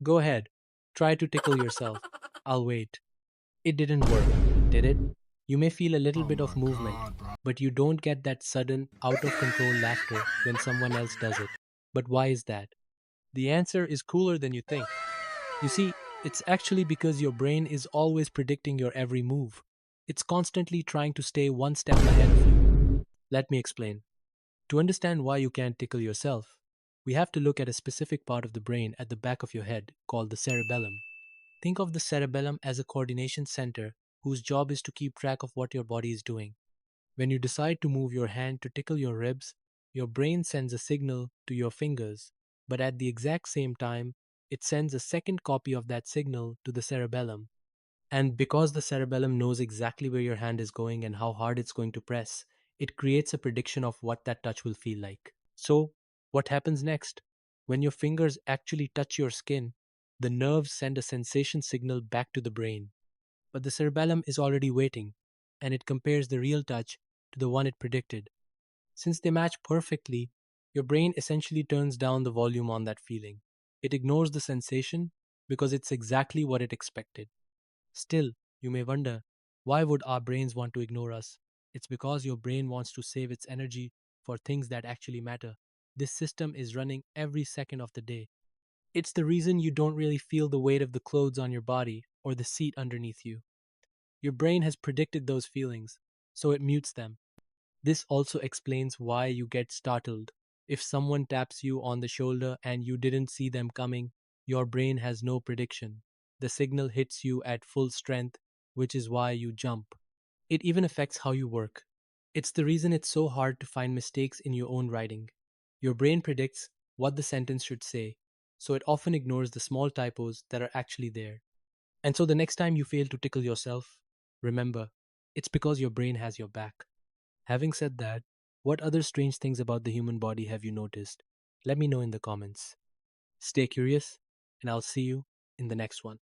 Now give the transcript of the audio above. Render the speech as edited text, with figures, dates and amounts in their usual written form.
Go ahead, try to tickle yourself. I'll wait. It didn't work, did it? You may feel a little Oh bit of my movement, god, bro. but you don't get that sudden, out of control laughter when someone else does it. But why is that? The answer is cooler than you think. You see, it's actually because your brain is always predicting your every move. It's constantly trying to stay one step ahead of you. Let me explain. To understand why you can't tickle yourself, we have to look at a specific part of the brain at the back of your head called the cerebellum. Think of the cerebellum as a coordination center whose job is to keep track of what your body is doing. When you decide to move your hand to tickle your ribs, your brain sends a signal to your fingers, but at the exact same time, it sends a second copy of that signal to the cerebellum. And because the cerebellum knows exactly where your hand is going and how hard it's going to press, it creates a prediction of what that touch will feel like. So, what happens next? When your fingers actually touch your skin, the nerves send a sensation signal back to the brain. But the cerebellum is already waiting, and it compares the real touch to the one it predicted. Since they match perfectly, your brain essentially turns down the volume on that feeling. It ignores the sensation because it's exactly what it expected. Still, you may wonder, why would our brains want to ignore us? It's because your brain wants to save its energy for things that actually matter. This system is running every second of the day. It's the reason you don't really feel the weight of the clothes on your body or the seat underneath you. Your brain has predicted those feelings, so it mutes them. This also explains why you get startled. If someone taps you on the shoulder and you didn't see them coming, your brain has no prediction. The signal hits you at full strength, which is why you jump. It even affects how you work. It's the reason it's so hard to find mistakes in your own writing. Your brain predicts what the sentence should say, so it often ignores the small typos that are actually there. And so the next time you fail to tickle yourself, remember, it's because your brain has your back. Having said that, what other strange things about the human body have you noticed? Let me know in the comments. Stay curious, and I'll see you in the next one.